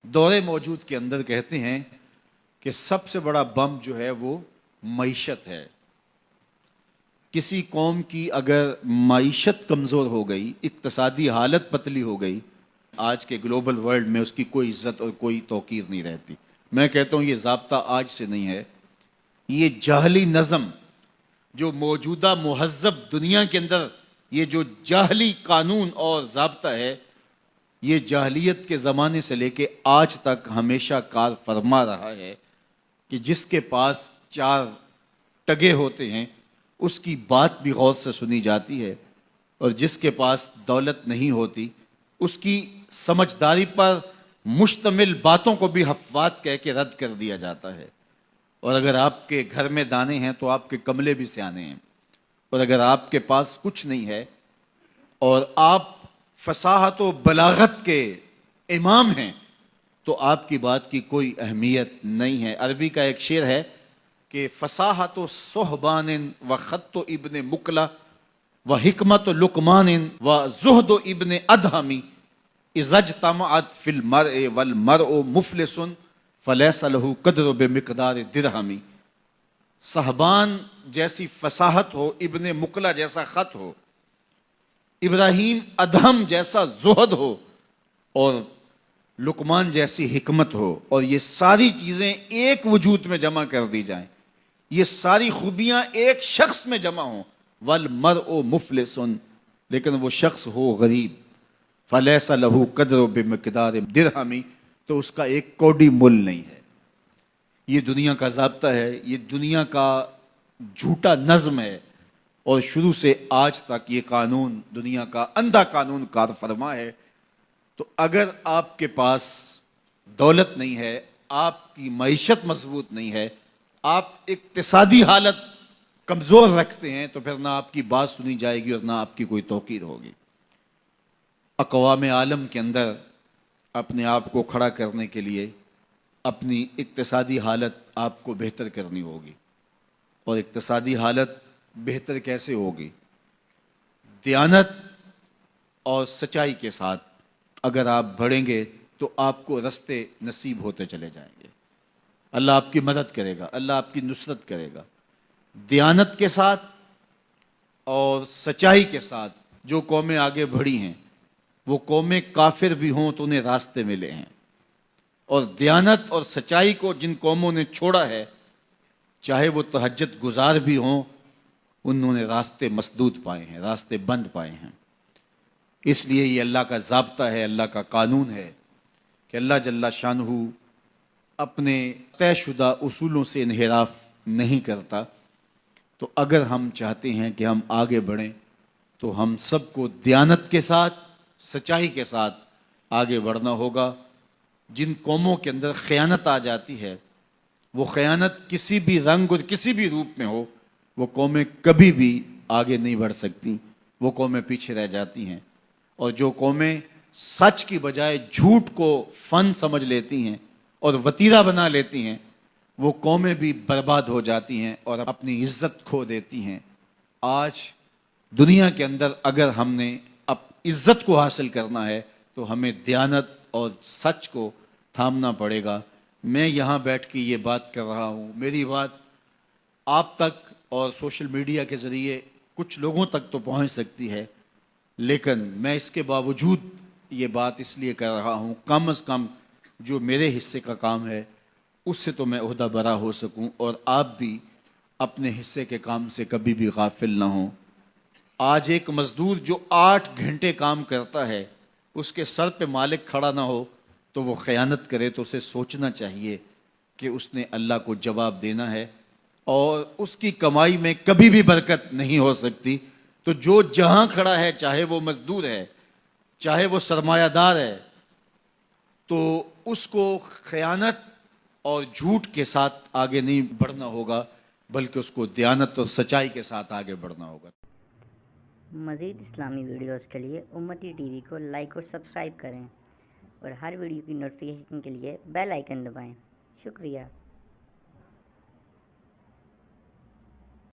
دور موجود کے اندر کہتے ہیں کہ سب سے بڑا بم جو ہے وہ معیشت ہے۔ کسی قوم کی اگر معیشت کمزور ہو گئی، اقتصادی حالت پتلی ہو گئی، آج کے گلوبل ورلڈ میں اس کی کوئی عزت اور کوئی توقیر نہیں رہتی۔ میں کہتا ہوں یہ ضابطہ آج سے نہیں ہے، یہ جاہلی نظم جو موجودہ مہذب دنیا کے اندر یہ جو جاہلی قانون اور ضابطہ ہے، یہ جاہلیت کے زمانے سے لے کے آج تک ہمیشہ کار فرما رہا ہے کہ جس کے پاس چار ٹگے ہوتے ہیں اس کی بات بھی غور سے سنی جاتی ہے، اور جس کے پاس دولت نہیں ہوتی اس کی سمجھداری پر مشتمل باتوں کو بھی حفوات کہہ کے رد کر دیا جاتا ہے۔ اور اگر آپ کے گھر میں دانے ہیں تو آپ کے کملے بھی سیانے ہیں، اور اگر آپ کے پاس کچھ نہیں ہے اور آپ فصاحت و بلاغت کے امام ہیں تو آپ کی بات کی کوئی اہمیت نہیں ہے۔ عربی کا ایک شعر ہے کہ فصاحت و صحبان و خط و ابن مکلا و حکمت و لقمان و زہد و ابن ادہمی اذا اجتمعت فی المرء والمرء مفلس فلیس لہ قدر بمقدار درہمی۔ صحبان جیسی فصاحت ہو، ابن مکلا جیسا خط ہو، ابراہیم ادہم جیسا زہد ہو، اور لقمان جیسی حکمت ہو، اور یہ ساری چیزیں ایک وجود میں جمع کر دی جائیں، یہ ساری خوبیاں ایک شخص میں جمع ہوں، والمرء مفلس، لیکن وہ شخص ہو غریب، فلیس لہ قدر بمقدار درہمی، تو اس کا ایک کوڑی مول نہیں ہے۔ یہ دنیا کا ضابطہ ہے، یہ دنیا کا جھوٹا نظم ہے، اور شروع سے آج تک یہ قانون دنیا کا اندھا قانون کار فرما ہے۔ تو اگر آپ کے پاس دولت نہیں ہے، آپ کی معیشت مضبوط نہیں ہے، آپ اقتصادی حالت کمزور رکھتے ہیں، تو پھر نہ آپ کی بات سنی جائے گی اور نہ آپ کی کوئی توقیر ہوگی۔ اقوام عالم کے اندر اپنے آپ کو کھڑا کرنے کے لیے اپنی اقتصادی حالت آپ کو بہتر کرنی ہوگی، اور اقتصادی حالت بہتر کیسے ہوگی؟ دیانت اور سچائی کے ساتھ اگر آپ بڑھیں گے تو آپ کو رستے نصیب ہوتے چلے جائیں گے، اللہ آپ کی مدد کرے گا، اللہ آپ کی نصرت کرے گا۔ دیانت کے ساتھ اور سچائی کے ساتھ جو قومیں آگے بڑھی ہیں، وہ قومیں کافر بھی ہوں تو انہیں راستے ملے ہیں، اور دیانت اور سچائی کو جن قوموں نے چھوڑا ہے، چاہے وہ تہجد گزار بھی ہوں، انہوں نے راستے مسدود پائے ہیں، راستے بند پائے ہیں۔ اس لیے یہ اللہ کا ضابطہ ہے، اللہ کا قانون ہے کہ اللہ جل شانہ اپنے طے شدہ اصولوں سے انحراف نہیں کرتا۔ تو اگر ہم چاہتے ہیں کہ ہم آگے بڑھیں تو ہم سب کو دیانت کے ساتھ، سچائی کے ساتھ آگے بڑھنا ہوگا۔ جن قوموں کے اندر خیانت آ جاتی ہے، وہ خیانت کسی بھی رنگ اور کسی بھی روپ میں ہو، وہ قومیں کبھی بھی آگے نہیں بڑھ سکتی، وہ قومیں پیچھے رہ جاتی ہیں۔ اور جو قومیں سچ کی بجائے جھوٹ کو فن سمجھ لیتی ہیں اور وتیرہ بنا لیتی ہیں، وہ قومیں بھی برباد ہو جاتی ہیں اور اپنی عزت کھو دیتی ہیں۔ آج دنیا کے اندر اگر ہم نے عزت کو حاصل کرنا ہے تو ہمیں دیانت اور سچ کو تھامنا پڑے گا۔ میں یہاں بیٹھ کے یہ بات کر رہا ہوں، میری بات آپ تک اور سوشل میڈیا کے ذریعے کچھ لوگوں تک تو پہنچ سکتی ہے، لیکن میں اس کے باوجود یہ بات اس لیے کر رہا ہوں، کم از کم جو میرے حصے کا کام ہے اس سے تو میں عہدہ برا ہو سکوں، اور آپ بھی اپنے حصے کے کام سے کبھی بھی غافل نہ ہوں۔ آج ایک مزدور جو 8 گھنٹے کام کرتا ہے، اس کے سر پہ مالک کھڑا نہ ہو تو وہ خیانت کرے تو اسے سوچنا چاہیے کہ اس نے اللہ کو جواب دینا ہے، اور اس کی کمائی میں کبھی بھی برکت نہیں ہو سکتی۔ تو جو جہاں کھڑا ہے، چاہے وہ مزدور ہے، چاہے وہ سرمایہ دار ہے، تو اس کو خیانت اور جھوٹ کے ساتھ آگے نہیں بڑھنا ہوگا، بلکہ اس کو دیانت اور سچائی کے ساتھ آگے بڑھنا ہوگا۔ مزید اسلامی ویڈیوز کے لیے امتی ٹی وی کو لائک اور سبسکرائب کریں، اور ہر ویڈیو کی نوٹیفیکیشن کے لیے بیل آئیکن دبائیں۔ شکریہ۔